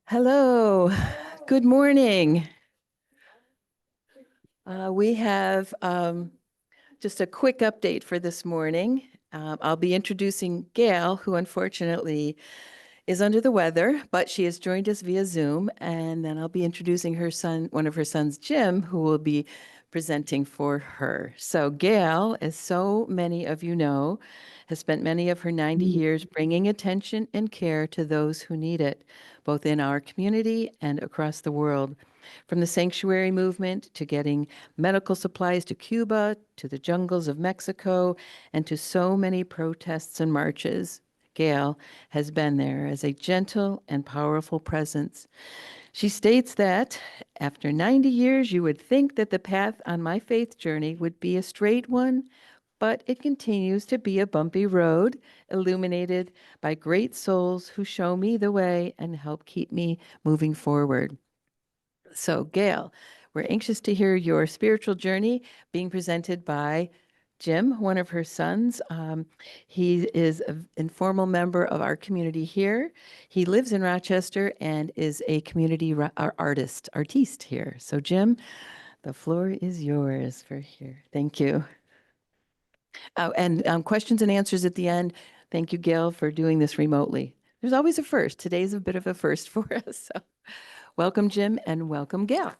Hello, good morning. We have just a quick update for this morning. I'll be introducing Gail, who unfortunately is under the weather, but she has joined us via Zoom. And then I'll be introducing her son, one of her sons, Jim, who will be presenting for her. So Gail, as so many of you know, has spent many of her 90 years bringing attention and care to those who need it, both in our community and across the world. From the sanctuary movement to getting medical supplies to Cuba, to the jungles of Mexico, and to so many protests and marches, Gail has been there as a gentle and powerful presence. She states that after 90 years, you would think that the path on my faith journey would be a straight one, but it continues to be a bumpy road, illuminated by great souls who show me the way and help keep me moving forward. So, Gail, we're anxious to hear your spiritual journey being presented by Jim, one of her sons. He is an informal member of our community here. He lives in Rochester and is a community artiste here. So, Jim, the floor is yours for here. Thank you. And questions and answers at the end. Thank you, Gail, for doing this remotely. There's always a first. Today's a bit of a first for us. So, welcome, Jim, and welcome, Gail.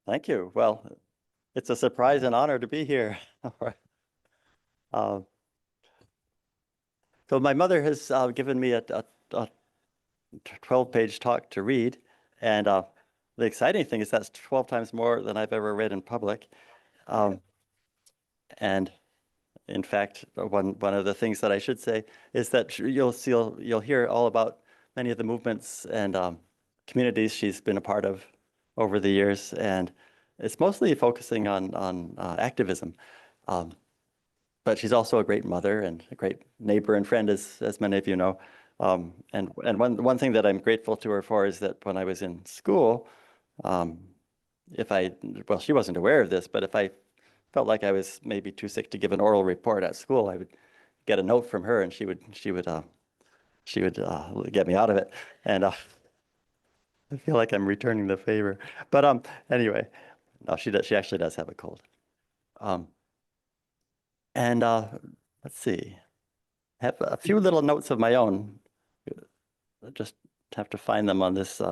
Thank you. Well, it's a surprise and honor to be here. So my mother has given me a 12-page talk to read, and the exciting thing is that's 12 times more than I've ever read in public. And in fact, one of the things that I should say is that you'll hear all about many of the movements and communities she's been a part of over the years, and it's mostly focusing on activism. But she's also a great mother and a great neighbor and friend, as many of you know. And one thing that I'm grateful to her for is that when I was in school, she wasn't aware of this, but if I felt like I was maybe too sick to give an oral report at school, I would get a note from her, and she would get me out of it. And I feel like I'm returning the favor. But anyway, no, she actually does have a cold. And let's see, I have a few little notes of my own. I just have to find them on this.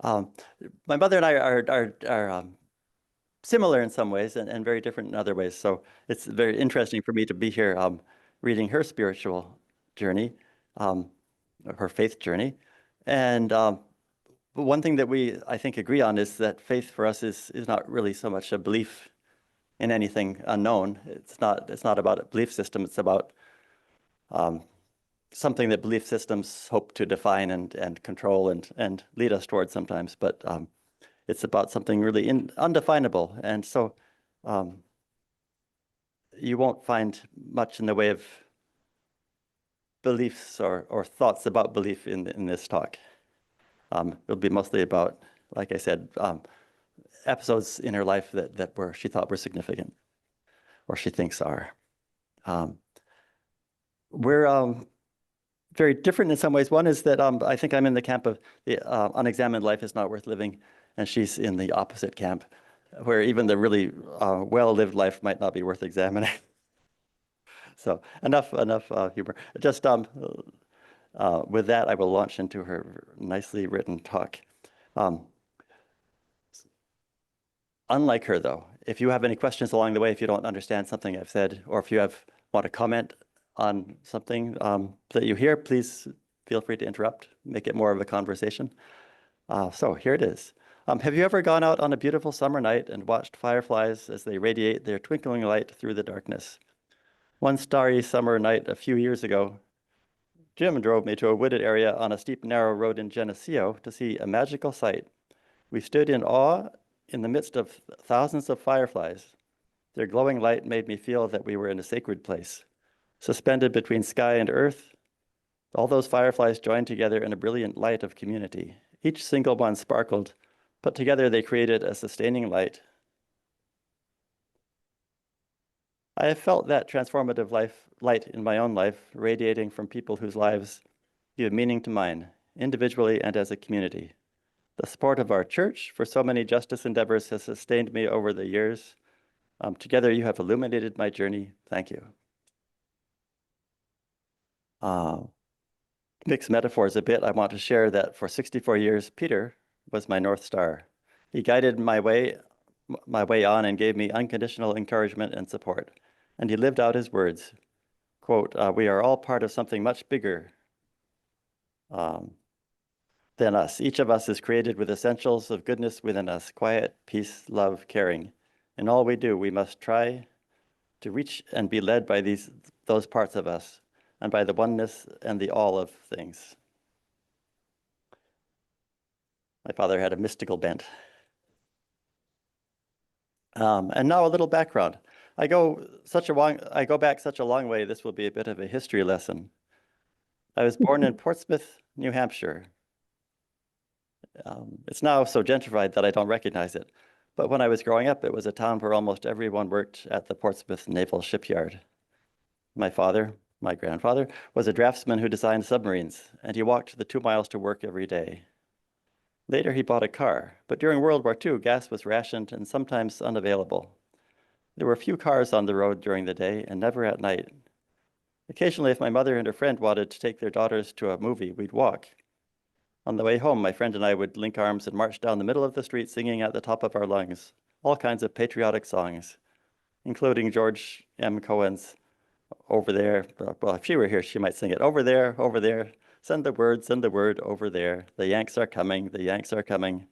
My mother and I are similar in some ways and very different in other ways. So it's very interesting for me to be here reading her spiritual journey, her faith journey. And one thing that I think agree on is that faith for us is not really so much a belief in anything unknown. It's not about a belief system. It's about something that belief systems hope to define and control and lead us towards sometimes. But it's about something really undefinable. And so you won't find much in the way of beliefs or thoughts about belief in this talk. It'll be mostly about, like I said, episodes in her life that she thought were significant, or she thinks are. We're very different in some ways. One is that I think I'm in the camp of the unexamined life is not worth living, and she's in the opposite camp, where even the really well-lived life might not be worth examining. So enough humor. Just with that, I will launch into her nicely written talk. Unlike her, though, if you have any questions along the way, if you don't understand something I've said, or if you want to comment on something that you hear, please feel free to interrupt, make it more of a conversation. So here it is. Have you ever gone out on a beautiful summer night and watched fireflies as they radiate their twinkling light through the darkness? One starry summer night a few years ago, Jim drove me to a wooded area on a steep, narrow road in Geneseo to see a magical sight. We stood in awe in the midst of thousands of fireflies. Their glowing light made me feel that we were in a sacred place. Suspended between sky and earth, all those fireflies joined together in a brilliant light of community. Each single one sparkled, but together they created a sustaining light. I have felt that transformative light in my own life, radiating from people whose lives give meaning to mine, individually and as a community. The support of our church for so many justice endeavors has sustained me over the years. Together, you have illuminated my journey. Thank you. Mix metaphors a bit. I want to share that for 64 years, Peter was my North Star. He guided my way on and gave me unconditional encouragement and support. And he lived out his words, quote, "We are all part of something much bigger than us. Each of us is created with essentials of goodness within us: quiet, peace, love, caring. In all we do, we must try to reach and be led by those parts of us and by the oneness and the all of things." My father had a mystical bent. And now a little background. I go back such a long way, this will be a bit of a history lesson. I was born in Portsmouth, New Hampshire. It's now so gentrified that I don't recognize it. But when I was growing up, it was a town where almost everyone worked at the Portsmouth Naval Shipyard. My grandfather, was a draftsman who designed submarines, and he walked the 2 miles to work every day. Later, he bought a car, but during World War II, gas was rationed and sometimes unavailable. There were few cars on the road during the day and never at night. Occasionally, if my mother and her friend wanted to take their daughters to a movie, we'd walk. On the way home, my friend and I would link arms and march down the middle of the street singing at the top of our lungs, all kinds of patriotic songs, including George M. Cohen's "Over There." Well, if she were here, she might sing it. "Over there, over there. Send the word over there. The Yanks are coming, the Yanks are coming.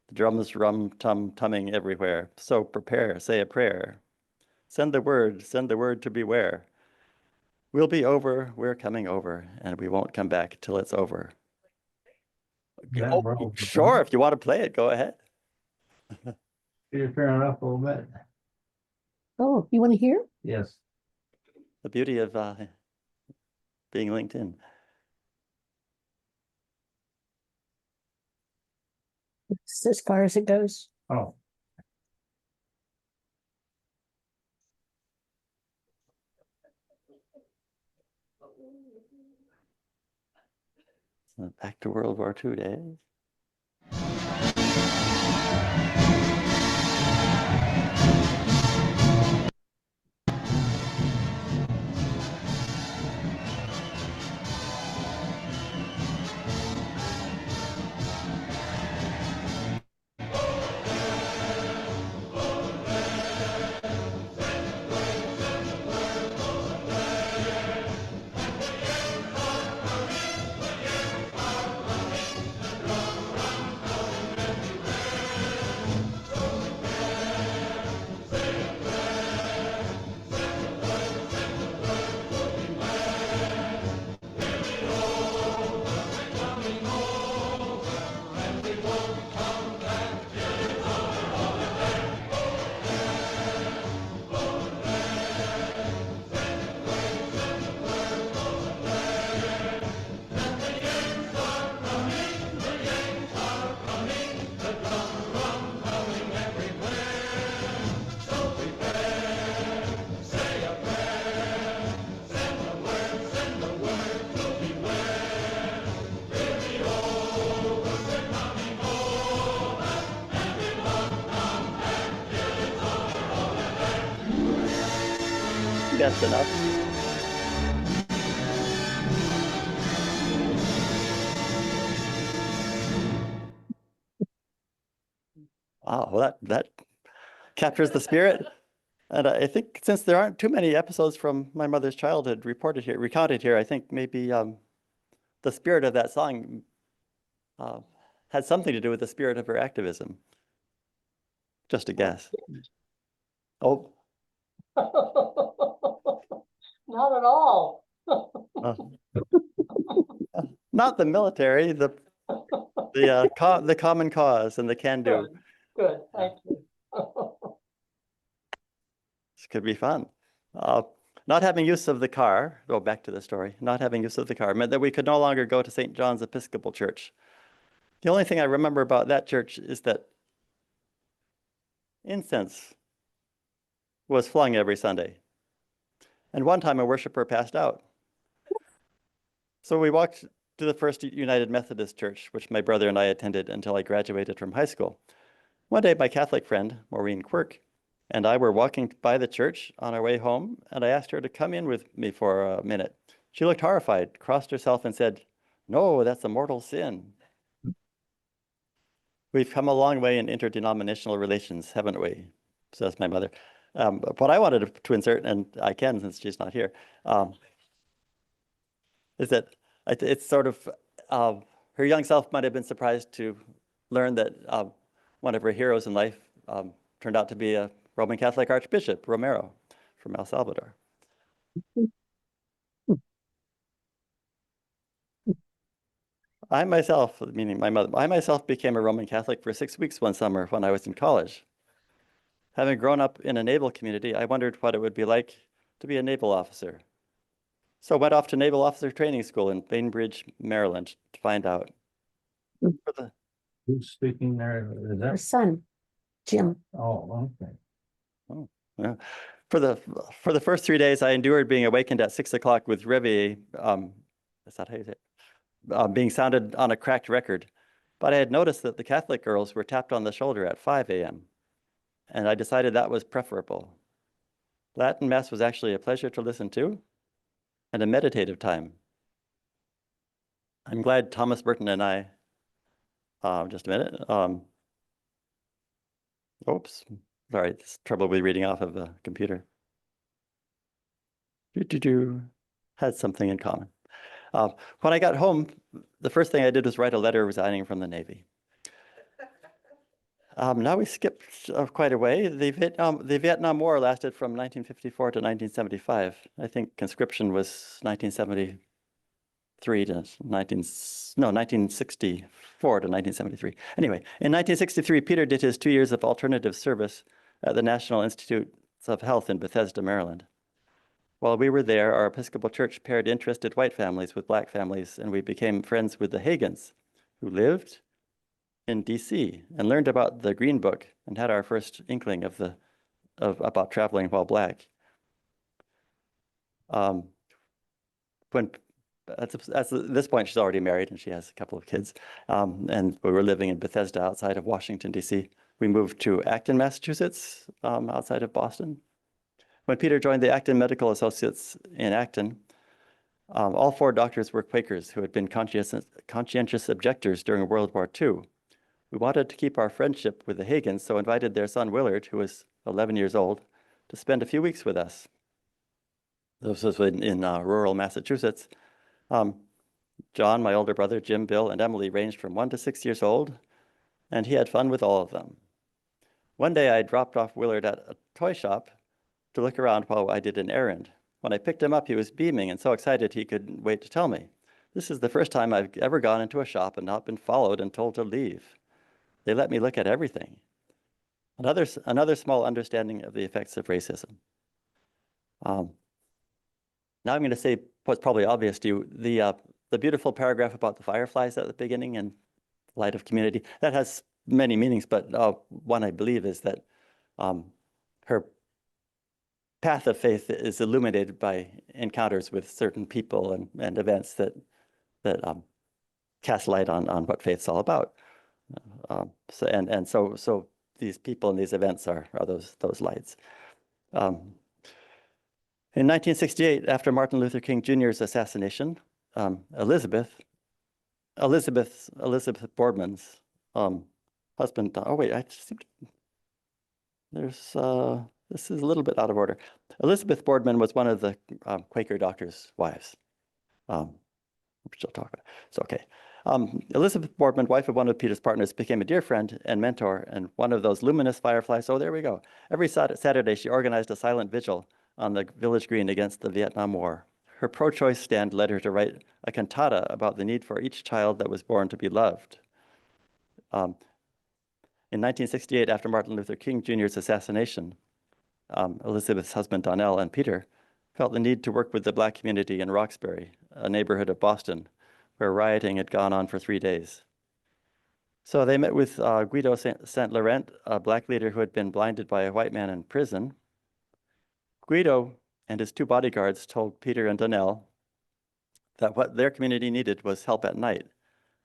The drums tumming everywhere. So prepare, say a prayer. Send the word to beware. We'll be over, we're coming over, and we won't come back till it's over." Oh, sure, if you want to play it, go ahead. You're fair enough a little bit. Oh, you want to hear? Yes. The beauty of being linked in. It's as far as it goes. Oh. Back to World War II days. That's enough. Wow, well, that captures the spirit. And I think since there aren't too many episodes from my mother's childhood recounted here, I think maybe the spirit of that song had something to do with the spirit of her activism. Just a guess. Oh. Not at all. Not the military, the common cause and the can-do. Good, thank you. This could be fun. Not having use of the car, go back to the story, not having use of the car meant that we could no longer go to St. John's Episcopal Church. The only thing I remember about that church is that incense was flung every Sunday. And one time a worshiper passed out. So we walked to the First United Methodist Church, which my brother and I attended until I graduated from high school. One day, my Catholic friend, Maureen Quirk, and I were walking by the church on our way home, and I asked her to come in with me for a minute. She looked horrified, crossed herself, and said, "No, that's a mortal sin." We've come a long way in interdenominational relations, haven't we? Says my mother. What I wanted to insert, and I can since she's not here, is that it's sort of her young self might have been surprised to learn that one of her heroes in life turned out to be a Roman Catholic Archbishop, Romero, from El Salvador. I myself, meaning my mother, I myself became a Roman Catholic for 6 weeks one summer when I was in college. Having grown up in a naval community, I wondered what it would be like to be a naval officer. So I went off to Naval Officer Training School in Bainbridge, Maryland to find out. Who's speaking there? Is Her that? son, Jim. Oh, okay. Yeah. For the first 3 days, I endured being awakened at 6 o'clock with Reveille, is that how you say it? Being sounded on a cracked record. But I had noticed that the Catholic girls were tapped on the shoulder at 5 a.m. And I decided that was preferable. Latin Mass was actually a pleasure to listen to and a meditative time. I'm glad Thomas Burton and I, just a minute. Oops, sorry, it's trouble with reading off of a computer. Had something in common. When I got home, the first thing I did was write a letter resigning from the Navy. Now we skipped quite a way. The Vietnam War lasted from 1954 to 1975. I think conscription was 1973 to 1964 to 1973. Anyway, in 1963, Peter did his 2 years of alternative service at the National Institutes of Health in Bethesda, Maryland. While we were there, our Episcopal Church paired interested white families with black families, and we became friends with the Hagans, who lived in DC and learned about the Green Book and had our first inkling about traveling while black. At this point, she's already married and she has a couple of kids. And we were living in Bethesda outside of Washington, DC. We moved to Acton, Massachusetts, outside of Boston. When Peter joined the Acton Medical Associates in Acton, all 4 doctors were Quakers who had been conscientious objectors during World War II. We wanted to keep our friendship with the Hagans, so invited their son Willard, who was 11 years old, to spend a few weeks with us. This was in rural Massachusetts. John, my older brother, Jim, Bill, and Emily ranged from 1 to 6 years old, and he had fun with all of them. One day I dropped off Willard at a toy shop to look around while I did an errand. When I picked him up, he was beaming and so excited he couldn't wait to tell me. This is the first time I've ever gone into a shop and not been followed and told to leave. They let me look at everything. Another small understanding of the effects of racism. Now I'm going to say what's probably obvious to you. The beautiful paragraph about the fireflies at the beginning and light of community, that has many meanings, but one I believe is that her path of faith is illuminated by encounters with certain people and events that cast light on what faith's all about. So these people and these events are those lights. In 1968, after Martin Luther King Jr.'s assassination, Elizabeth Boardman's husband. Oh wait, this is a little bit out of order. Elizabeth Boardman was one of the Quaker doctor's wives. Which I'll talk about. So okay. Elizabeth Boardman, wife of one of Peter's partners, became a dear friend and mentor and one of those luminous fireflies. Oh, there we go. Every Saturday, she organized a silent vigil on the village green against the Vietnam War. Her pro-choice stand led her to write a cantata about the need for each child that was born to be loved. In 1968, after Martin Luther King Jr.'s assassination, Elizabeth's husband, Donnell, and Peter felt the need to work with the Black community in Roxbury, a neighborhood of Boston, where rioting had gone on for 3 days. So they met with Guido St. Laurent, a Black leader who had been blinded by a white man in prison. Guido and his two bodyguards told Peter and Donnell that what their community needed was help at night,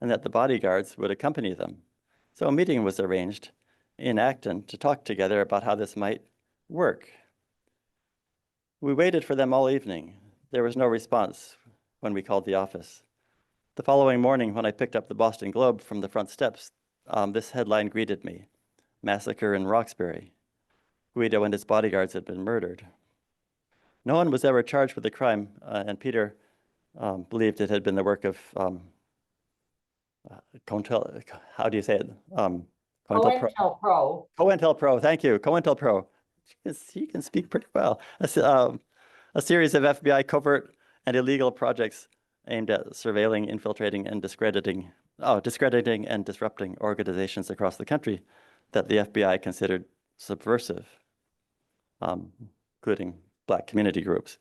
and that the bodyguards would accompany them. So a meeting was arranged in Acton to talk together about how this might work. We waited for them all evening. There was no response when we called the office. The following morning, when I picked up the Boston Globe from the front steps, this headline greeted me: "Massacre in Roxbury. Guido and his bodyguards had been murdered." No one was ever charged with the crime, and Peter believed it had been the work of how do you say it? COINTELPRO. COINTELPRO, thank you, COINTELPRO. He can speak pretty well. A series of FBI covert and illegal projects aimed at surveilling, infiltrating, and discrediting and disrupting organizations across the country that the FBI considered subversive, including Black community groups.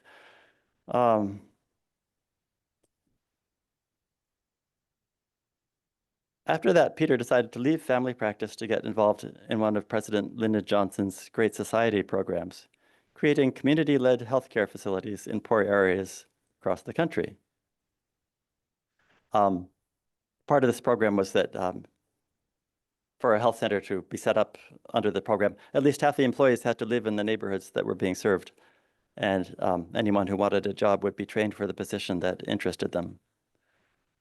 After that, Peter decided to leave family practice to get involved in one of President Lyndon Johnson's Great Society programs, creating community-led healthcare facilities in poor areas across the country. Part of this program was that for a health center to be set up under the program, at least half the employees had to live in the neighborhoods that were being served, and anyone who wanted a job would be trained for the position that interested them.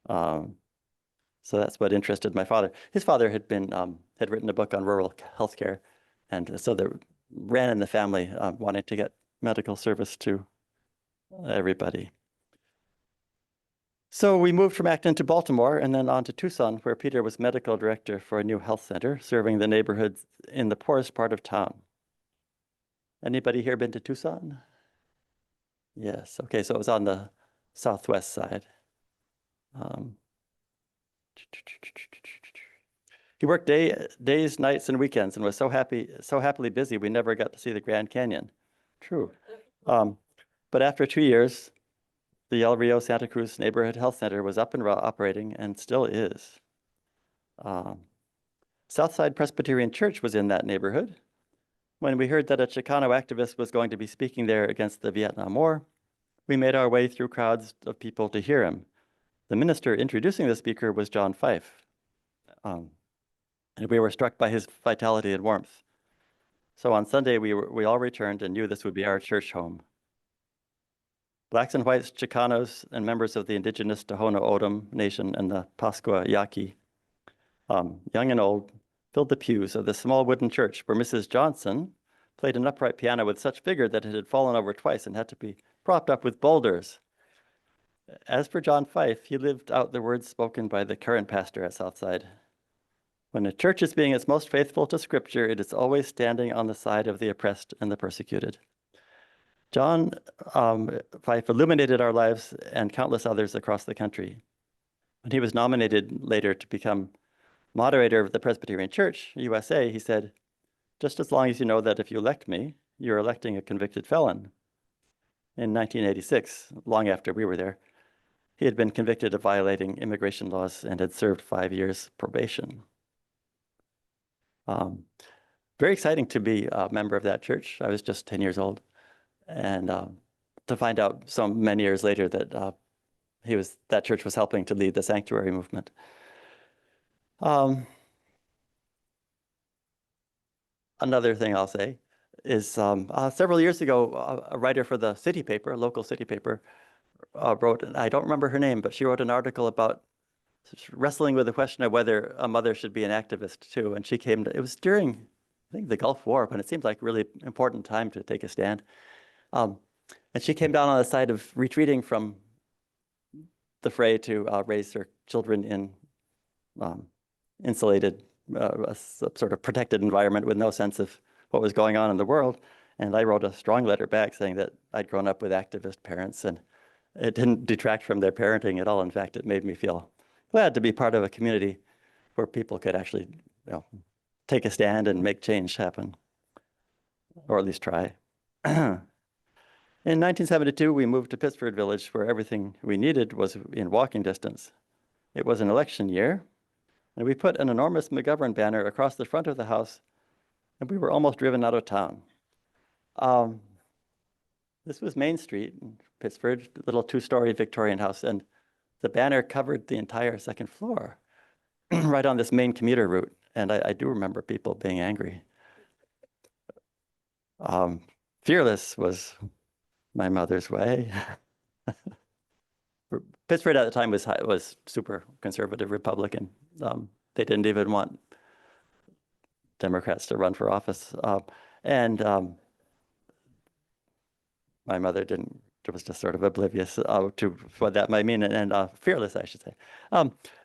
So that's what interested my father. His father had written a book on rural healthcare, and so they ran in the family wanting to get medical service to everybody. So we moved from Acton to Baltimore and then on to Tucson, where Peter was medical director for a new health center serving the neighborhoods in the poorest part of town. Anybody here been to Tucson? Yes. Okay, so it was on the southwest side. He worked days, nights, and weekends, and was so happily busy we never got to see the Grand Canyon. True. But after 2 years, the El Rio Santa Cruz Neighborhood Health Center was up and operating and still is. Southside Presbyterian Church was in that neighborhood. When we heard that a Chicano activist was going to be speaking there against the Vietnam War, we made our way through crowds of people to hear him. The minister introducing the speaker was John Fife, and we were struck by his vitality and warmth. So on Sunday, we all returned and knew this would be our church home. Blacks and whites, Chicanos, and members of the indigenous Tohono O'odham Nation and the Pascua Yaqui, young and old, filled the pews of the small wooden church where Mrs. Johnson played an upright piano with such vigor that it had fallen over twice and had to be propped up with boulders. As for John Fife, he lived out the words spoken by the current pastor at Southside. When a church is being its most faithful to Scripture, it is always standing on the side of the oppressed and the persecuted. John Fife illuminated our lives and countless others across the country. When he was nominated later to become moderator of the Presbyterian Church, USA, he said, "Just as long as you know that if you elect me, you're electing a convicted felon." In 1986, long after we were there, he had been convicted of violating immigration laws and had served 5 years probation. Very exciting to be a member of that church. I was just 10 years old. And to find out so many years later that that church was helping to lead the sanctuary movement. Another thing I'll say is several years ago, a writer for the city paper, a local city paper, wrote, and I don't remember her name, but she wrote an article about wrestling with the question of whether a mother should be an activist too. And she it was during, I think, the Gulf War, but it seemed like a really important time to take a stand. And she came down on the side of retreating from the fray to raise her children in insulated, a sort of protected environment with no sense of what was going on in the world. And I wrote a strong letter back saying that I'd grown up with activist parents, and it didn't detract from their parenting at all. In fact, it made me feel glad to be part of a community where people could actually, take a stand and make change happen, or at least try. In 1972, we moved to Pittsford Village, where everything we needed was in walking distance. It was an election year, and we put an enormous McGovern banner across the front of the house, and we were almost driven out of town. This was Main Street in Pittsburgh, little two-story Victorian house, and the banner covered the entire second floor, right on this main commuter route. And I do remember people being angry. Fearless was my mother's way. Pittsburgh at the time was super conservative Republican. They didn't even want Democrats to run for office. And my mother was just sort of oblivious to what that might mean, and fearless, I should say.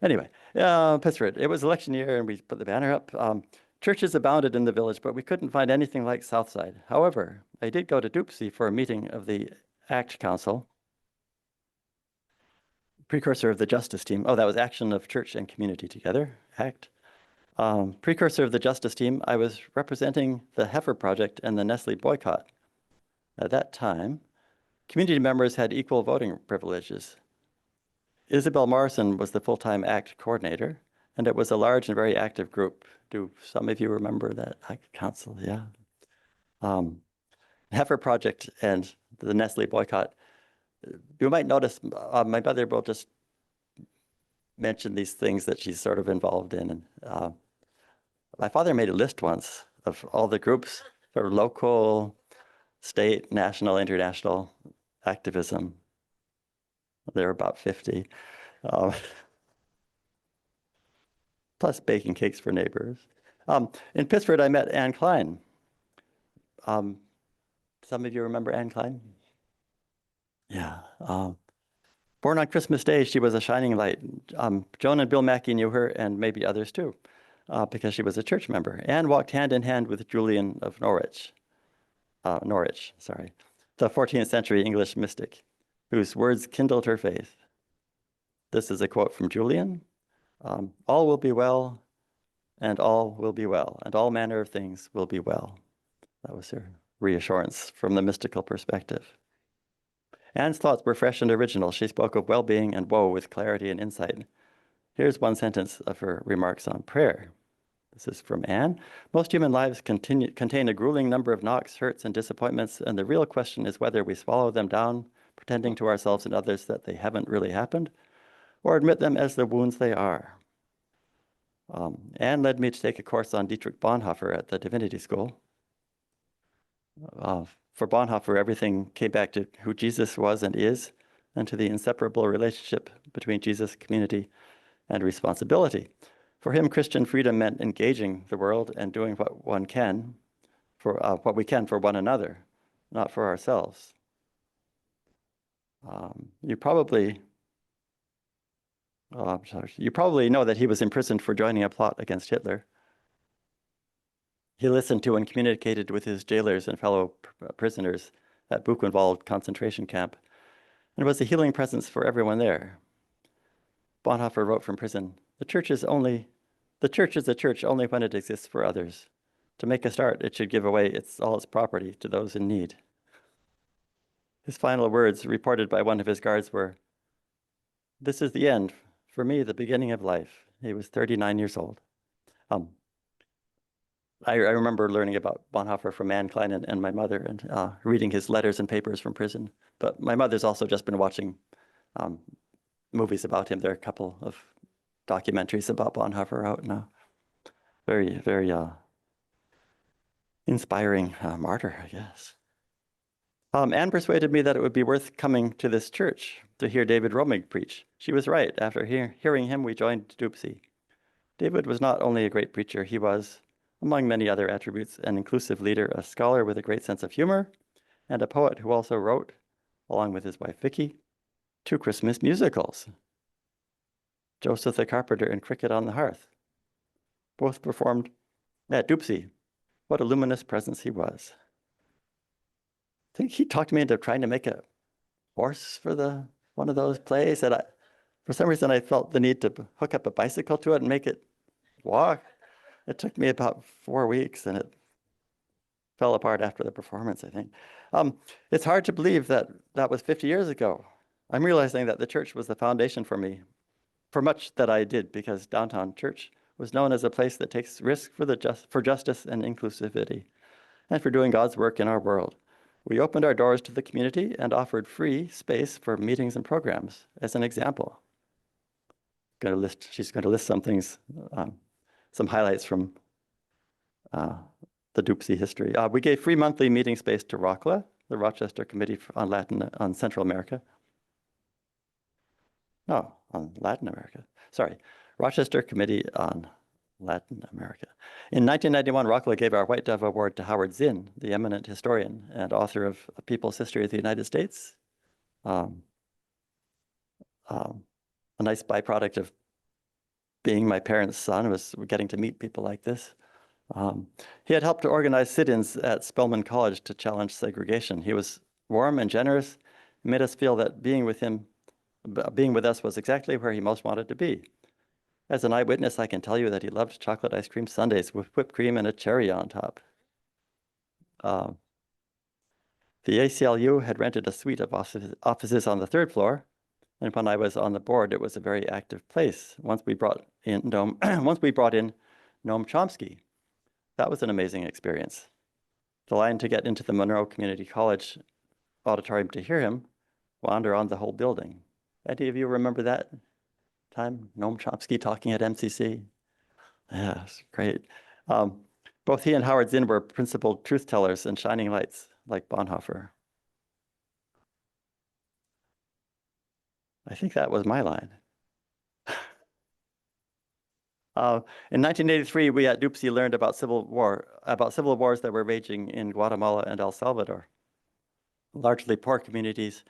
Anyway, Pittsburgh, it was election year, and we put the banner up. Churches abounded in the village, but we couldn't find anything like Southside. However, I did go to Dupsy for a meeting of the ACT Council, precursor of the Justice Team. Oh, that was Action of Church and Community Together, ACT. Precursor of the Justice Team, I was representing the Heifer Project and the Nestle boycott. At that time, community members had equal voting privileges. Isabel Morrison was the full-time ACT coordinator, and it was a large and very active group. Do some of you remember that ACT council? Yeah. Heifer Project and the Nestle boycott. You might notice my mother will just mention these things that she's sort of involved in. And my father made a list once of all the groups for local, state, national, international activism. There were about 50. Plus baking cakes for neighbors. In Pittsburgh, I met Anne Klein. Some of you remember Anne Klein? Yeah. Born on Christmas Day, she was a shining light. Joan and Bill Mackey knew her, and maybe others too, because she was a church member. Anne walked hand in hand with Julian of Norwich, the 14th century English mystic, whose words kindled her faith. This is a quote from Julian. All will be well, and all will be well, and all manner of things will be well. That was her reassurance from the mystical perspective. Anne's thoughts were fresh and original. She spoke of well-being and woe with clarity and insight. Here's one sentence of her remarks on prayer. This is from Anne. Most human lives contain a grueling number of knocks, hurts, and disappointments, and the real question is whether we swallow them down, pretending to ourselves and others that they haven't really happened, or admit them as the wounds they are. Anne led me to take a course on Dietrich Bonhoeffer at the Divinity School. For Bonhoeffer, everything came back to who Jesus was and is, and to the inseparable relationship between Jesus, community, and responsibility. For him, Christian freedom meant engaging the world and doing what we can for one another, not for ourselves. You probably know that he was imprisoned for joining a plot against Hitler. He listened to and communicated with his jailers and fellow prisoners at Buchenwald concentration camp, and was a healing presence for everyone there. Bonhoeffer wrote from prison, the church is a church only when it exists for others. To make a start, it should give away all its property to those in need. His final words, reported by one of his guards, were, this is the end, for me, the beginning of life. He was 39 years old. I remember learning about Bonhoeffer from Anne Klein and my mother, and reading his letters and papers from prison. But my mother's also just been watching movies about him. There are a couple of documentaries about Bonhoeffer out now. Very, very inspiring martyr, I guess. Anne persuaded me that it would be worth coming to this church to hear David Romig preach. She was right. After hearing him, we joined Dupsy. David was not only a great preacher, he was, among many other attributes, an inclusive leader, a scholar with a great sense of humor, and a poet who also wrote, along with his wife Vicky, 2 Christmas musicals, Joseph the Carpenter and Cricket on the Hearth. Both performed at Dupsy. What a luminous presence he was. I think he talked me into trying to make a horse for one of those plays, and for some reason I felt the need to hook up a bicycle to it and make it walk. It took me about 4 weeks, and it fell apart after the performance, I think. It's hard to believe that was 50 years ago. I'm realizing that the church was the foundation for me, for much that I did, because Downtown Church was known as a place that takes risks for justice and inclusivity, and for doing God's work in our world. We opened our doors to the community and offered free space for meetings and programs as an example. She's going to list some things, some highlights from the DUPC history. We gave free monthly meeting space to ROCLA, the Rochester Committee on Central America. No, on Latin America. Sorry, Rochester Committee on Latin America. In 1991, ROCLA gave our White Dove Award to Howard Zinn, the eminent historian and author of A People's History of the United States. A nice byproduct of being my parents' son was getting to meet people like this. He had helped to organize sit-ins at Spelman College to challenge segregation. He was warm and generous, made us feel that being with us was exactly where he most wanted to be. As an eyewitness, I can tell you that he loved chocolate ice cream sundaes with whipped cream and a cherry on top. The ACLU had rented a suite of offices on the 3rd floor, and when I was on the board, it was a very active place. Once we brought in Noam Chomsky. That was an amazing experience. The line to get into the Monroe Community College auditorium to hear him wander on the whole building. Any of you remember that time? Noam Chomsky talking at MCC? Yeah, it's great. Both he and Howard Zinn were principled truth tellers and shining lights like Bonhoeffer. I think that was my line. In 1983, we at DUPC learned about civil wars that were raging in Guatemala and El Salvador. Largely poor communities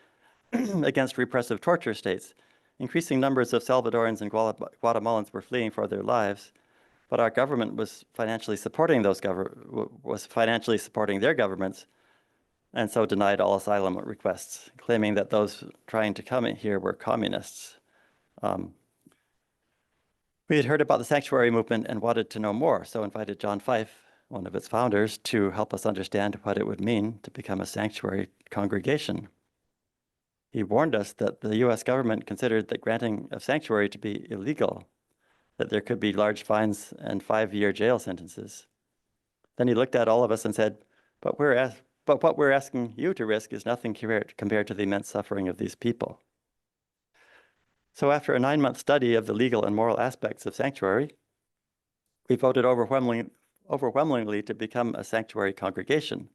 against repressive torture states. Increasing numbers of Salvadorans and Guatemalans were fleeing for their lives, but our government was financially supporting their governments, and so denied all asylum requests, claiming that those trying to come in here were communists. We had heard about the sanctuary movement and wanted to know more, so invited John Fife, one of its founders, to help us understand what it would mean to become a sanctuary congregation. He warned us that the US government considered the granting of sanctuary to be illegal, that there could be large fines and 5-year jail sentences. Then he looked at all of us and said, but what we're asking you to risk is nothing compared to the immense suffering of these people. So after a 9-month study of the legal and moral aspects of sanctuary, we voted overwhelmingly to become a sanctuary congregation.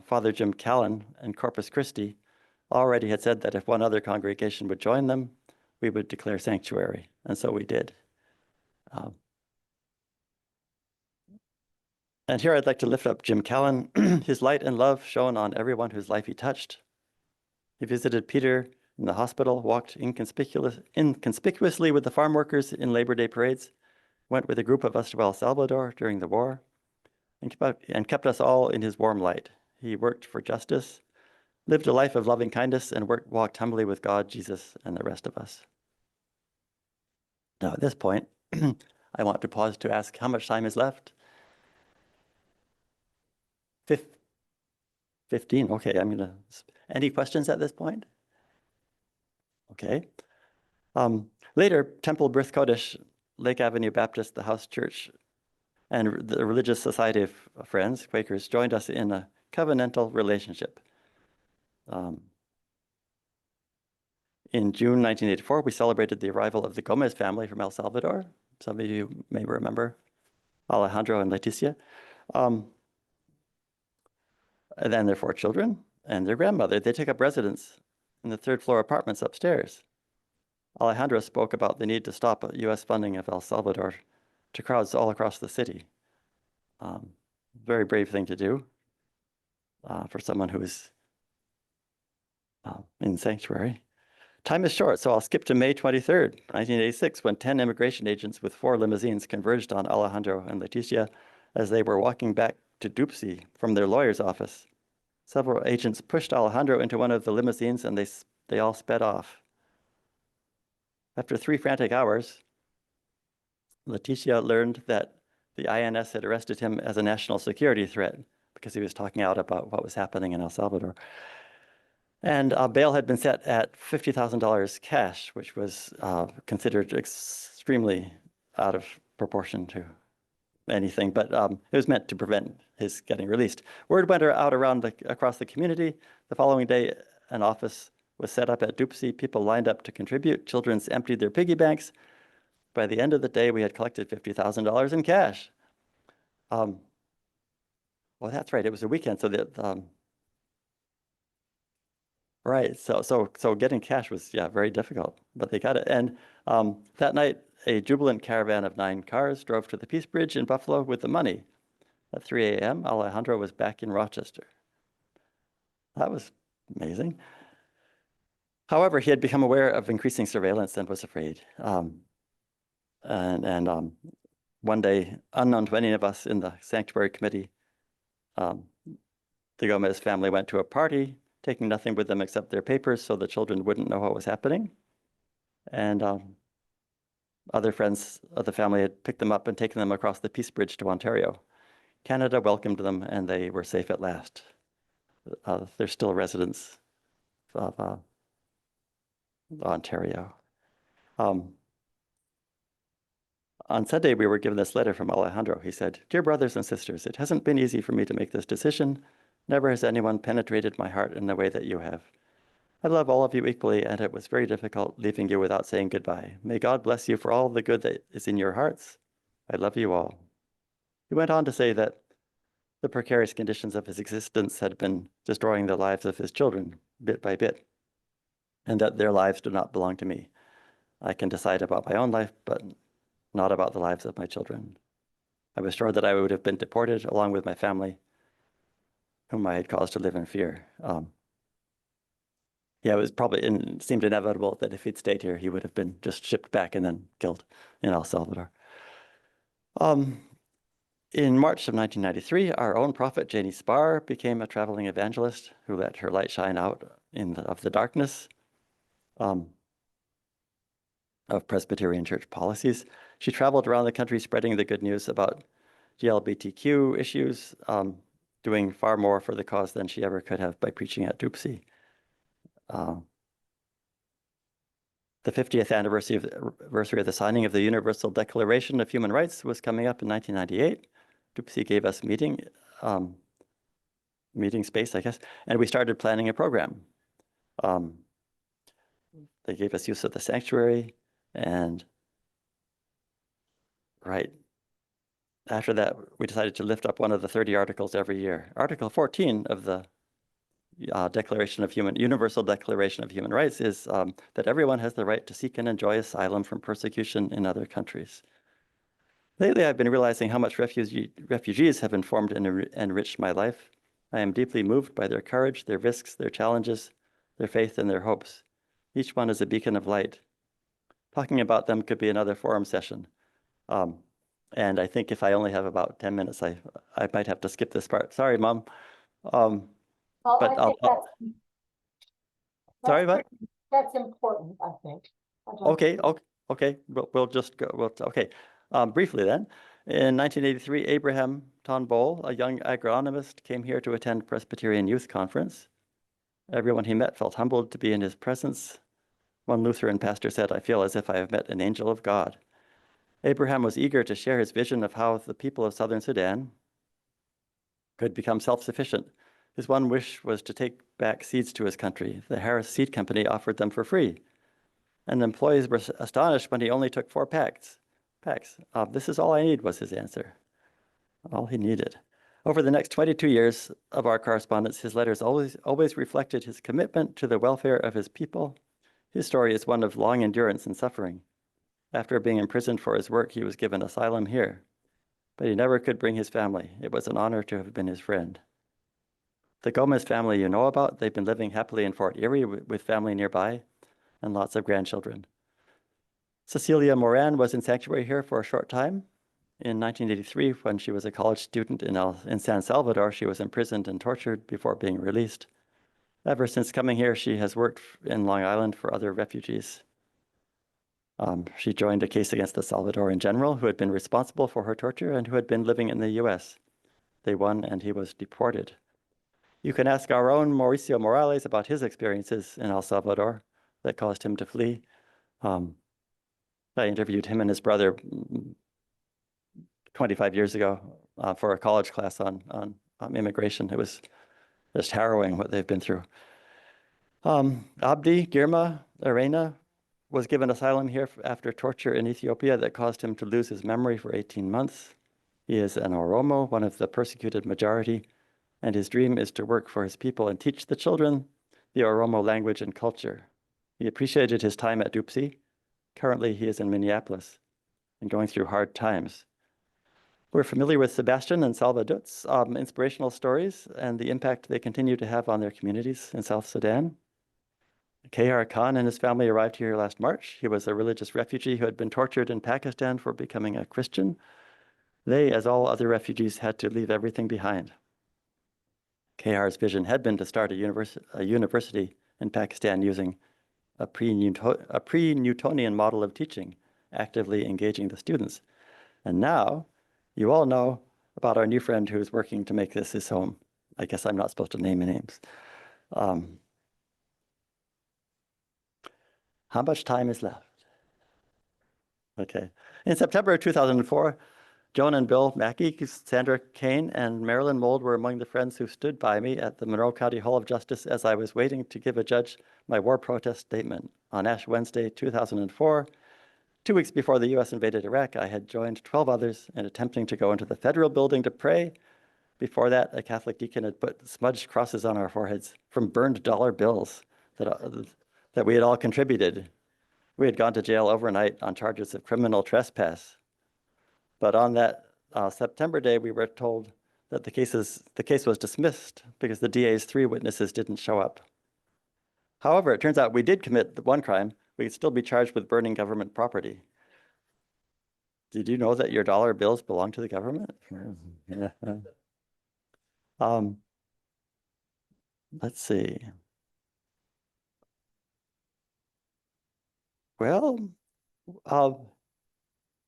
Father Jim Callan and Corpus Christi already had said that if one other congregation would join them, we would declare sanctuary, and so we did. And here I'd like to lift up Jim Callan. His light and love shone on everyone whose life he touched. He visited Peter in the hospital, walked inconspicuously with the farm workers in Labor Day parades, went with a group of us to El Salvador during the war, and kept us all in his warm light. He worked for justice, lived a life of loving kindness, and walked humbly with God, Jesus, and the rest of us. Now, at this point, I want to pause to ask how much time is left. 15, okay, any questions at this point? Okay. Later, Temple B'rith Kodesh, Lake Avenue Baptist, the House Church, and the Religious Society of Friends, Quakers, joined us in a covenantal relationship. In June 1984, we celebrated the arrival of the Gomez family from El Salvador. Some of you may remember Alejandro and Leticia. And then their 4 children and their grandmother. They took up residence in the 3rd floor apartments upstairs. Alejandro spoke about the need to stop U.S. funding of El Salvador to crowds all across the city. Very brave thing to do for someone who is in sanctuary. Time is short, so I'll skip to May 23rd, 1986, when 10 immigration agents with 4 limousines converged on Alejandro and Leticia as they were walking back to DUPC from their lawyer's office. Several agents pushed Alejandro into one of the limousines and they all sped off. After 3 frantic hours, Leticia learned that the INS had arrested him as a national security threat because he was talking out about what was happening in El Salvador. And bail had been set at $50,000 cash, which was considered extremely out of proportion to anything, but it was meant to prevent his getting released. Word went out across the community. The following day, an office was set up at Dupsy. People lined up to contribute. Children emptied their piggy banks. By the end of the day, we had collected $50,000 in cash. Well, that's right. It was a weekend, so that right. So getting cash was very difficult, but they got it. And that night, a jubilant caravan of 9 cars drove to the Peace Bridge in Buffalo with the money. At 3 a.m., Alejandro was back in Rochester. That was amazing. However, he had become aware of increasing surveillance and was afraid. One day, unknown to any of us in the sanctuary committee, the Gomez family went to a party, taking nothing with them except their papers so the children wouldn't know what was happening. And other friends of the family had picked them up and taken them across the Peace Bridge to Ontario. Canada welcomed them and they were safe at last. They're still residents of Ontario. On Sunday, we were given this letter from Alejandro. He said, "Dear brothers and sisters, it hasn't been easy for me to make this decision. Never has anyone penetrated my heart in the way that you have. I love all of you equally, and it was very difficult leaving you without saying goodbye. May God bless you for all the good that is in your hearts. I love you all." He went on to say that the precarious conditions of his existence had been destroying the lives of his children bit by bit, and that their lives do not belong to me. I can decide about my own life, but not about the lives of my children. I was sure that I would have been deported along with my family, whom I had caused to live in fear. It was probably seemed inevitable that if he'd stayed here, he would have been just shipped back and then killed in El Salvador. In March of 1993, our own prophet, Janie Sparr, became a traveling evangelist who let her light shine out of the darkness of Presbyterian church policies. She traveled around the country spreading the good news about GLBTQ issues, doing far more for the cause than she ever could have by preaching at Dupsy. The 50th anniversary of the signing of the Universal Declaration of Human Rights was coming up in 1998. Dupsy gave us meeting space, I guess, and we started planning a program. They gave us use of the sanctuary, and right after that, we decided to lift up one of the 30 articles every year. Article 14 of the Universal Declaration of Human Rights is that everyone has the right to seek and enjoy asylum from persecution in other countries. Lately, I've been realizing how much refugees have informed and enriched my life. I am deeply moved by their courage, their risks, their challenges, their faith, and their hopes. Each one is a beacon of light. Talking about them could be another forum session. And I think if I only have about 10 minutes, I might have to skip this part. Sorry, Mom. Well, But I think sorry, what? that's important, I think. Okay. We'll just go. Okay. Briefly then, in 1983, Abraham Tonbol, a young agronomist, came here to attend Presbyterian Youth Conference. Everyone he met felt humbled to be in his presence. One Lutheran pastor said, "I feel as if I have met an angel of God." Abraham was eager to share his vision of how the people of Southern Sudan could become self-sufficient. His one wish was to take back seeds to his country. The Harris Seed Company offered them for free. And the employees were astonished when he only took 4 packs. This is all I need, was his answer. All he needed. Over the next 22 years of our correspondence, his letters always reflected his commitment to the welfare of his people. His story is one of long endurance and suffering. After being imprisoned for his work, he was given asylum here. But he never could bring his family. It was an honor to have been his friend. The Gomez family you know about, they've been living happily in Fort Erie with family nearby and lots of grandchildren. Cecilia Moran was in sanctuary here for a short time. In 1983, when she was a college student in San Salvador, she was imprisoned and tortured before being released. Ever since coming here, she has worked in Long Island for other refugees. She joined a case against the Salvadoran general who had been responsible for her torture and who had been living in the US. They won and he was deported. You can ask our own Mauricio Morales about his experiences in El Salvador that caused him to flee. I interviewed him and his brother 25 years ago for a college class on immigration. It was just harrowing what they've been through. Abdi Girma Arena was given asylum here after torture in Ethiopia that caused him to lose his memory for 18 months. He is an Oromo, one of the persecuted majority, and his dream is to work for his people and teach the children the Oromo language and culture. He appreciated his time at Dupsy. Currently, he is in Minneapolis and going through hard times. We're familiar with Sebastian and Salva Dut's inspirational stories and the impact they continue to have on their communities in South Sudan. K.R. Khan and his family arrived here last March. He was a religious refugee who had been tortured in Pakistan for becoming a Christian. They, as all other refugees, had to leave everything behind. K.R.'s vision had been to start a university in Pakistan using a pre-Newtonian model of teaching, actively engaging the students. And now, you all know about our new friend who's working to make this his home. I guess I'm not supposed to name names. How much time is left? Okay. In September 2004, Joan and Bill Mackey, Sandra Kane, and Marilyn Mold were among the friends who stood by me at the Monroe County Hall of Justice as I was waiting to give a judge my war protest statement. On Ash Wednesday 2004, 2 weeks before the US invaded Iraq, I had joined 12 others in attempting to go into the federal building to pray. Before that, a Catholic deacon had put smudged crosses on our foreheads from burned dollar bills that we had all contributed. We had gone to jail overnight on charges of criminal trespass. But on that September day, we were told that the case was dismissed because the DA's 3 witnesses didn't show up. However, it turns out we did commit the one crime. We could still be charged with burning government property. Did you know that your dollar bills belong to the government? Yeah. Let's see. Well,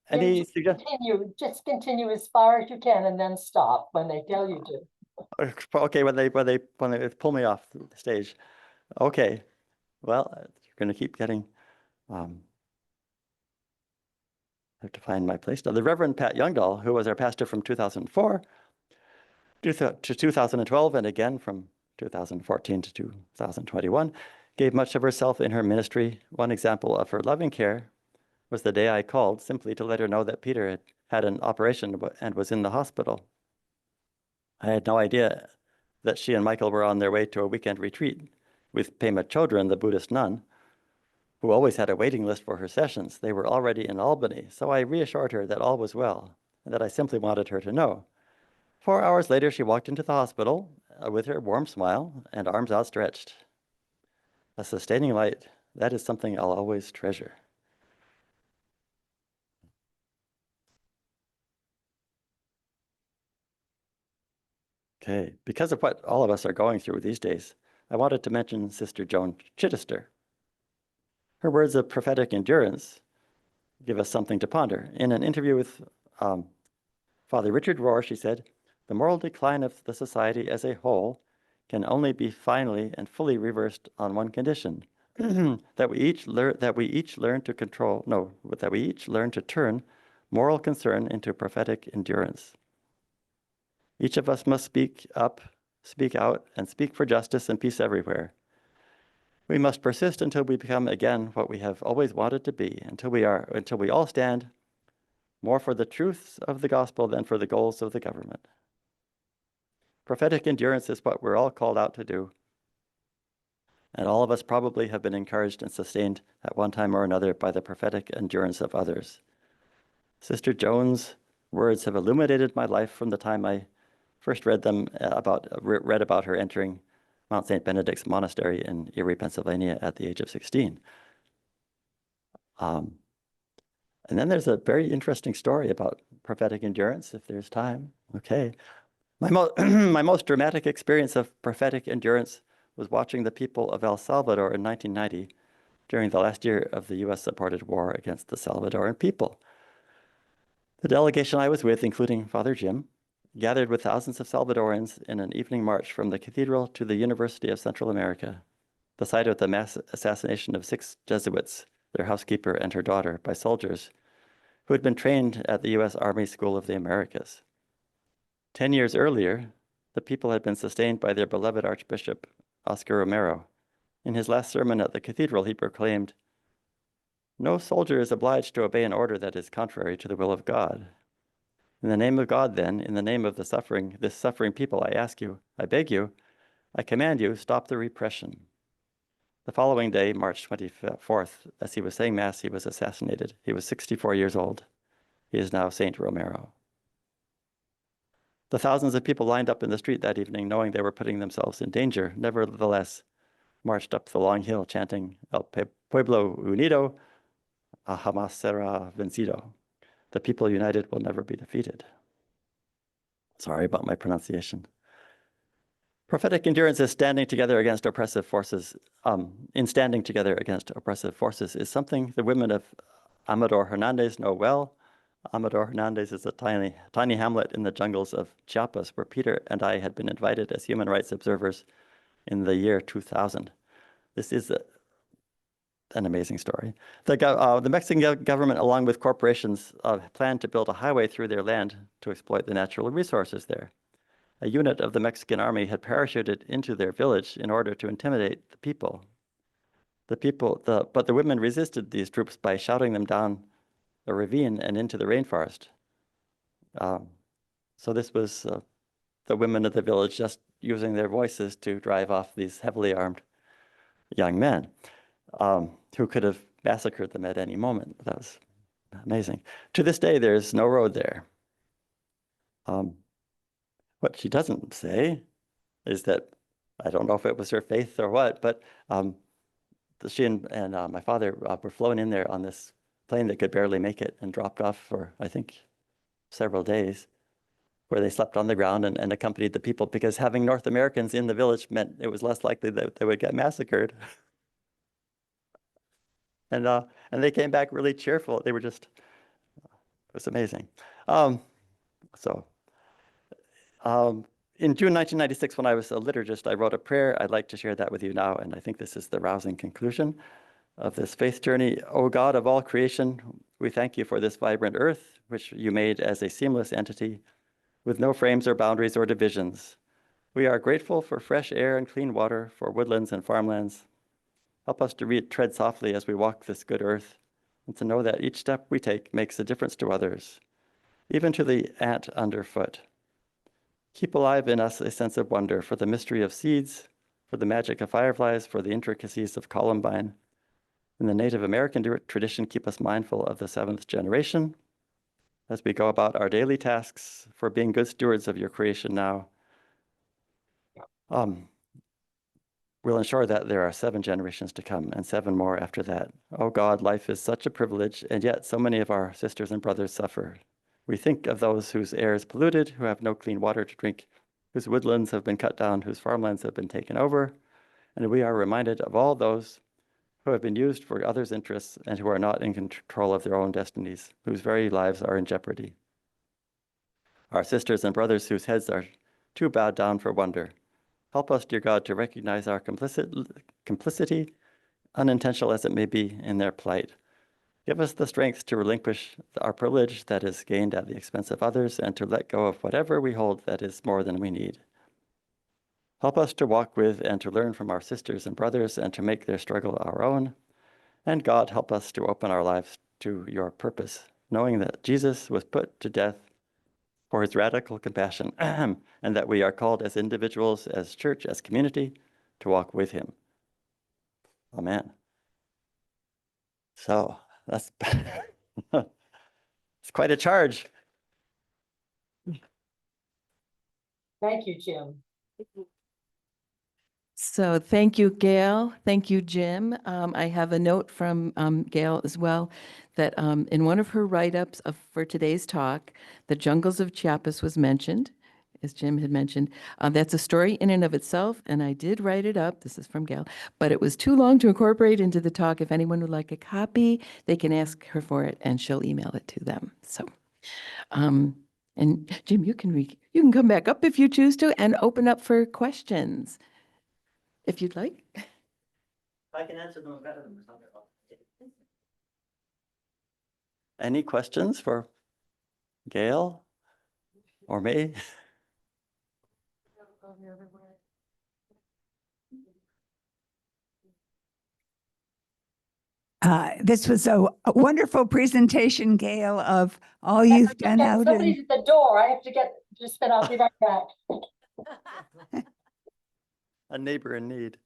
any suggestions? Just continue as far as you can and then stop when they tell you to. Okay, when they pull me off the stage. Okay, well, you're going to keep getting. I have to find my place now. The Reverend Pat Youngdahl, who was our pastor from 2004 to 2012, and again from 2014 to 2021, gave much of herself in her ministry. One example of her loving care was the day I called simply to let her know that Peter had an operation and was in the hospital. I had no idea that she and Michael were on their way to a weekend retreat with Pema Chodron, the Buddhist nun, who always had a waiting list for her sessions. They were already in Albany, so I reassured her that all was well and that I simply wanted her to know. 4 hours later, she walked into the hospital with her warm smile and arms outstretched. A sustaining light, that is something I'll always treasure. Okay, because of what all of us are going through these days, I wanted to mention Sister Joan Chittister. Her words of prophetic endurance give us something to ponder. In an interview with Father Richard Rohr, she said, "The moral decline of the society as a whole can only be finally and fully reversed on one condition, that we each learn to turn moral concern into prophetic endurance. Each of us must speak up, speak out, and speak for justice and peace everywhere. We must persist until we become again what we have always wanted to be, until we all stand more for the truths of the gospel than for the goals of the government. Prophetic endurance is what we're all called out to do. And all of us probably have been encouraged and sustained at one time or another by the prophetic endurance of others. Sister Joan's words have illuminated my life from the time I first read about her entering Mount St. Benedict's Monastery in Erie, Pennsylvania at the age of 16. And then there's a very interesting story about prophetic endurance, if there's time. Okay. My most dramatic experience of prophetic endurance was watching the people of El Salvador in 1990 during the last year of the US-supported war against the Salvadoran people. The delegation I was with, including Father Jim, gathered with thousands of Salvadorans in an evening march from the cathedral to the University of Central America, the site of the mass assassination of 6 Jesuits, their housekeeper and her daughter, by soldiers who had been trained at the U.S. Army School of the Americas. 10 years earlier, the people had been sustained by their beloved Archbishop, Oscar Romero. In his last sermon at the cathedral, he proclaimed, "No soldier is obliged to obey an order that is contrary to the will of God. In the name of God, then, in the name of this suffering people, I ask you, I beg you, I command you, stop the repression." The following day, March 24th, as he was saying Mass, he was assassinated. He was 64 years old. He is now Saint Romero. The thousands of people lined up in the street that evening, knowing they were putting themselves in danger, nevertheless marched up the long hill chanting, "El pueblo unido, jamás será vencido." The people united will never be defeated. Sorry about my pronunciation. Prophetic endurance is standing together against oppressive forces. In standing together against oppressive forces is something the women of Amador Hernandez know well. Amador Hernandez is a tiny hamlet in the jungles of Chiapas, where Peter and I had been invited as human rights observers in the year 2000. This is an amazing story. The Mexican government, along with corporations, planned to build a highway through their land to exploit the natural resources there. A unit of the Mexican army had parachuted into their village in order to intimidate the people. But the women resisted these troops by shouting them down a ravine and into the rainforest. So this was the women of the village just using their voices to drive off these heavily armed young men who could have massacred them at any moment. That was amazing. To this day, there's no road there. What she doesn't say is that, I don't know if it was her faith or what, but she and my father were flown in there on this plane that could barely make it and dropped off for, I think, several days, where they slept on the ground and accompanied the people, because having North Americans in the village meant it was less likely that they would get massacred. And they came back really cheerful. They were just, it was amazing. In June 1996, when I was a liturgist, I wrote a prayer. I'd like to share that with you now, and I think this is the rousing conclusion of this faith journey. O God of all creation, we thank you for this vibrant earth, which you made as a seamless entity with no frames or boundaries or divisions. We are grateful for fresh air and clean water, for woodlands and farmlands. Help us to tread softly as we walk this good earth, and to know that each step we take makes a difference to others, even to the ant underfoot. Keep alive in us a sense of wonder for the mystery of seeds, for the magic of fireflies, for the intricacies of columbine. In the Native American tradition, keep us mindful of the seventh generation as we go about our daily tasks, for being good stewards of your creation now. We'll ensure that there are 7 generations to come and 7 more after that. Oh God, life is such a privilege, and yet so many of our sisters and brothers suffer. We think of those whose air is polluted, who have no clean water to drink, whose woodlands have been cut down, whose farmlands have been taken over, and we are reminded of all those who have been used for others' interests and who are not in control of their own destinies, whose very lives are in jeopardy. Our sisters and brothers whose heads are too bowed down for wonder, help us, dear God, to recognize our complicity, unintentional as it may be, in their plight. Give us the strength to relinquish our privilege that is gained at the expense of others, and to let go of whatever we hold that is more than we need. Help us to walk with and to learn from our sisters and brothers, and to make their struggle our own. And God, help us to open our lives to your purpose, knowing that Jesus was put to death for his radical compassion, and that we are called as individuals, as church, as community, to walk with him. Amen. So that's it's quite a charge. Thank you, Jim. So thank you, Gail. Thank you, Jim. I have a note from Gail as well, that in one of her write-ups for today's talk, the jungles of Chiapas was mentioned, as Jim had mentioned. That's a story in and of itself, and I did write it up. This is from Gail, but it was too long to incorporate into the talk. If anyone would like a copy, they can ask her for it, and she'll email it to them. So, and Jim, you can come back up if you choose to, and open up for questions, if you'd like. I can answer them better than something. Any questions for Gail or me? This was a wonderful presentation, Gail, of all you've done out in. Somebody's at the door. I have to just spin. I'll be right back. A neighbor in need.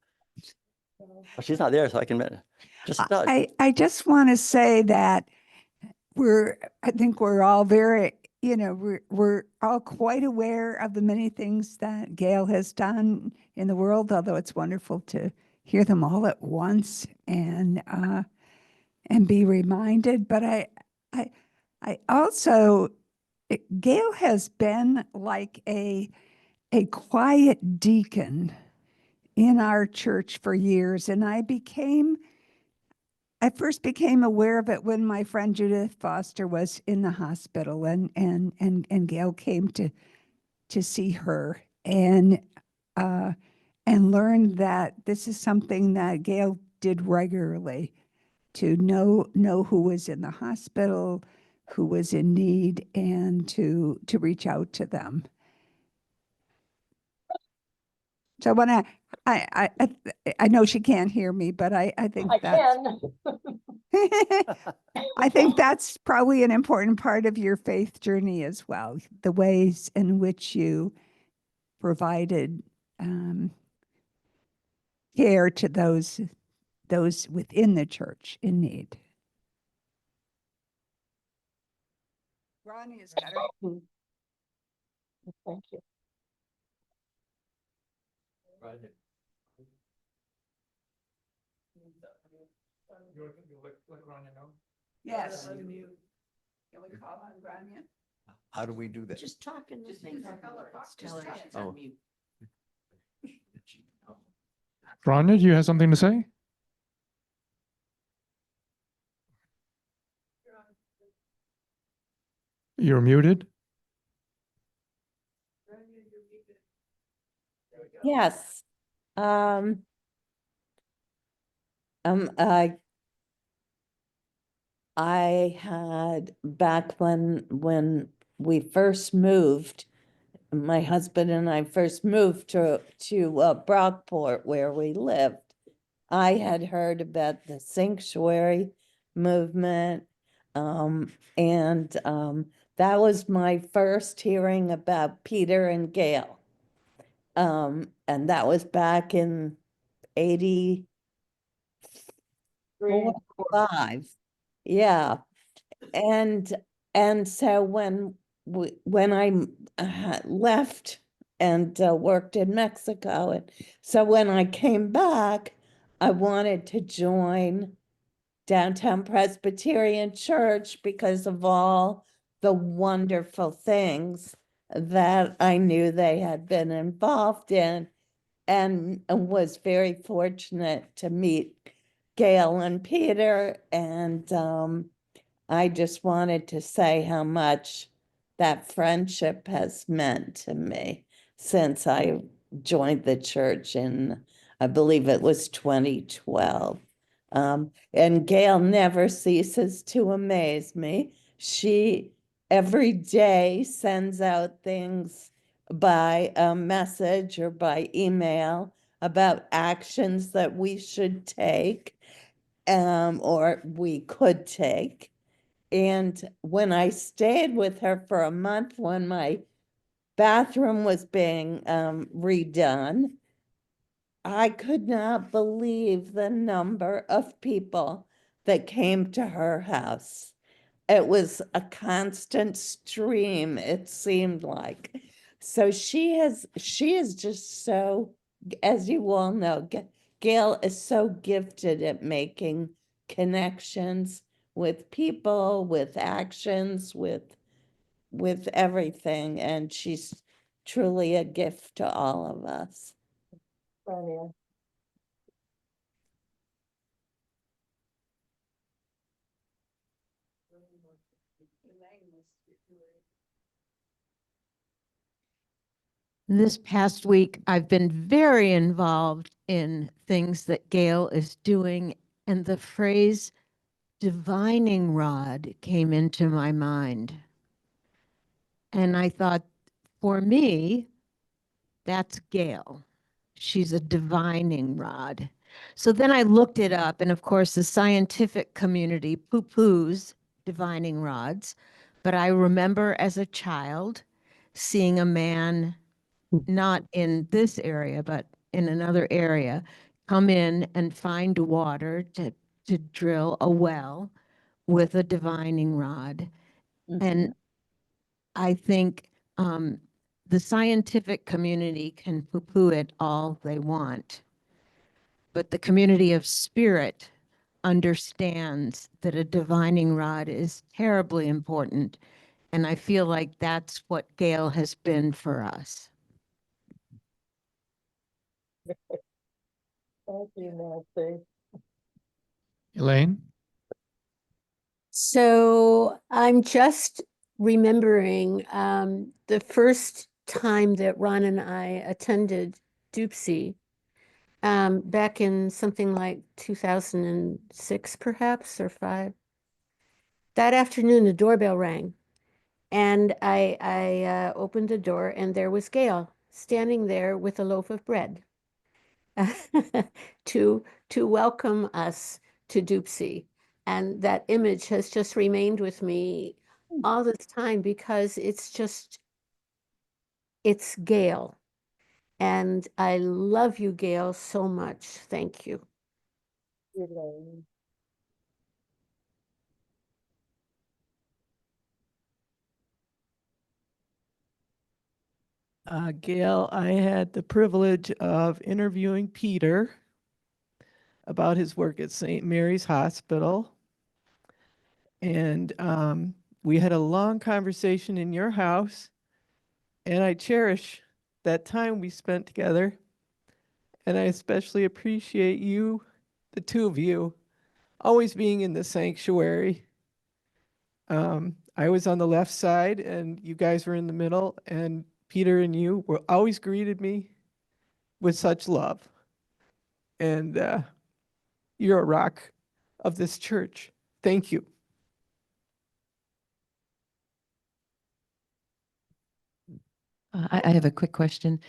Well, she's not there, so I can just nudge. I just want to say that I think we're all very, we're all quite aware of the many things that Gail has done in the world, although it's wonderful to hear them all at once and be reminded. But I also, Gail has been like a quiet deacon in our church for years, and I first became aware of it when my friend Judith Foster was in the hospital, and Gail came to see her and learned that this is something that Gail did regularly, to know who was in the hospital, who was in need, and to reach out to them. So when I know she can't hear me, but I think I that's can. I think that's probably an important part of your faith journey as well, the ways in which you provided care to those within the church in need. Ronnie has got her. Thank you. Yes. Can we call on Grania? How do we do that? Just talking to things. Oh. Rania, do you have something to say? You're muted. Yes. I had back when we first moved, my husband and I first moved to Brockport where we lived. I had heard about the sanctuary movement, and that was my first hearing about Peter and Gail. And that was back in 85. Yeah. And so when I left and worked in Mexico, and so when I came back, I wanted to join Downtown Presbyterian Church because of all the wonderful things that I knew they had been involved in, and was very fortunate to meet Gail and Peter. And I just wanted to say how much that friendship has meant to me since I joined the church in, I believe it was 2012. And Gail never ceases to amaze me. She every day sends out things by a message or by email about actions that we should take, or we could take. And when I stayed with her for a month, when my bathroom was being redone, I could not believe the number of people that came to her house. It was a constant stream, it seemed like. So she is just so, as you all know, Gail is so gifted at making connections with people, with actions, with everything, and she's truly a gift to all of us. Grania. This past week, I've been very involved in things that Gail is doing, and the phrase divining rod came into my mind. And I thought, for me, that's Gail. She's a divining rod. So then I looked it up, and of course, the scientific community poo-poos divining rods. But I remember as a child seeing a man, not in this area, but in another area, come in and find water to drill a well with a divining rod. And I think the scientific community can poo-poo it all they want, but the community of spirit understands that a divining rod is terribly important. And I feel like that's what Gail has been for us. Thank you, Nancy. Elaine? So I'm just remembering the first time that Ron and I attended Dupsy back in something like 2006, perhaps, or 5. That afternoon, the doorbell rang, and I opened the door, and there was Gail standing there with a loaf of bread to welcome us to Dupsy. And that image has just remained with me all this time because it's Gail. And I love you, Gail, so much. Thank you. Elaine. Gail, I had the privilege of interviewing Peter about his work at St. Mary's Hospital. And we had a long conversation in your house, and I cherish that time we spent together. And I especially appreciate you, the two of you, always being in the sanctuary. I was on the left side, and you guys were in the middle, and Peter and you were always greeted me with such love. And you're a rock of this church. Thank you. I have a quick question.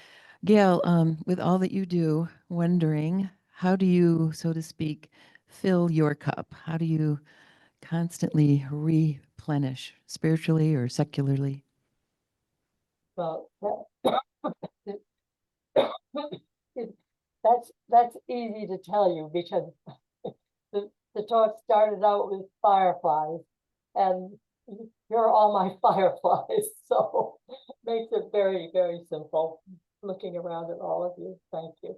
Gail, with all that you do, wondering, how do you, so to speak, fill your cup? How do you constantly replenish spiritually or secularly? Well, that's easy to tell you because the talk started out with fireflies, and you're all my fireflies, so makes it very, very simple. Looking around at all of you, thank you.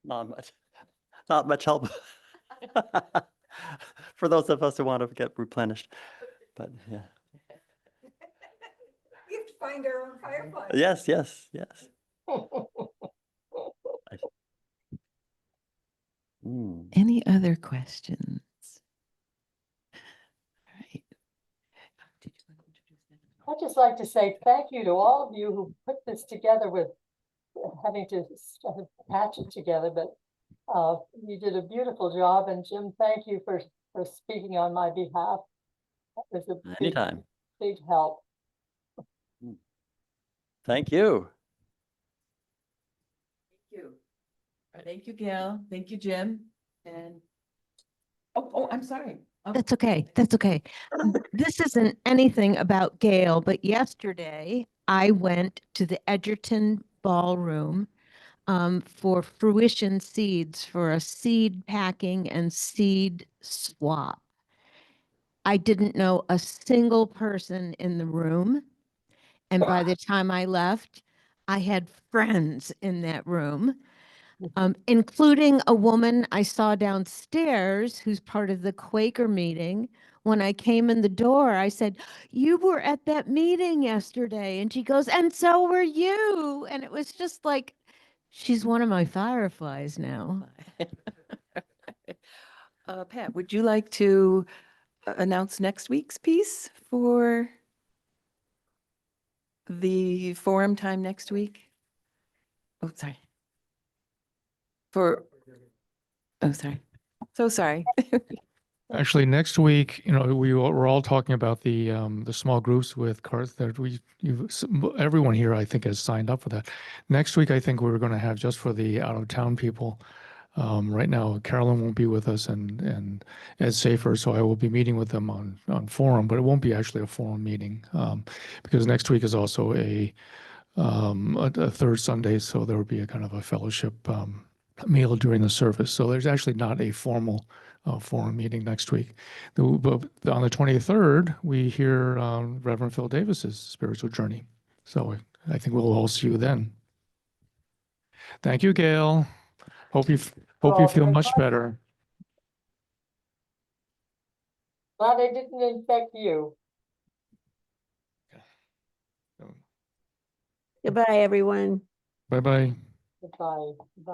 Not much help for those of us who want to get replenished. But yeah. We have to find our own fireflies. Yes, yes, yes. Any other questions? All right. Did you want to introduce them? I'd just like to say thank you to all of you who put this together with having to patch it together, but you did a beautiful job. And Jim, thank you for speaking on my behalf. That was a Anytime. big help. Thank you. Thank you. Thank you, Gail. Thank you, Jim. And, oh, I'm sorry. That's okay. That's okay. This isn't anything about Gail, but yesterday I went to the Edgerton Ballroom for Fruition Seeds for a seed packing and seed swap. I didn't know a single person in the room. And by the time I left, I had friends in that room, including a woman I saw downstairs who's part of the Quaker meeting. When I came in the door, I said, "You were at that meeting yesterday." And she goes, "And so were you." And it was just like, she's one of my fireflies now. Pat, would you like to announce next week's piece for the forum time next week? Oh, sorry. For Oh, sorry. So sorry. Actually, next week, we're all talking about the small groups with cards that everyone here, I think, has signed up for that. Next week, I think we're going to have just for the out of town people. Right now, Carolyn won't be with us and Ed Safer, so I will be meeting with them on forum, but it won't be actually a forum meeting because next week is also a third Sunday, so there will be a kind of a fellowship meal during the service. So there's actually not a formal forum meeting next week. But on the 23rd, we hear Reverend Phil Davis's spiritual journey. So I think we'll all see you then. Thank you, Gail. Hope you Oh, feel I'm much glad- better. Glad I didn't infect you. Goodbye, everyone. Bye-bye. Goodbye. Bye.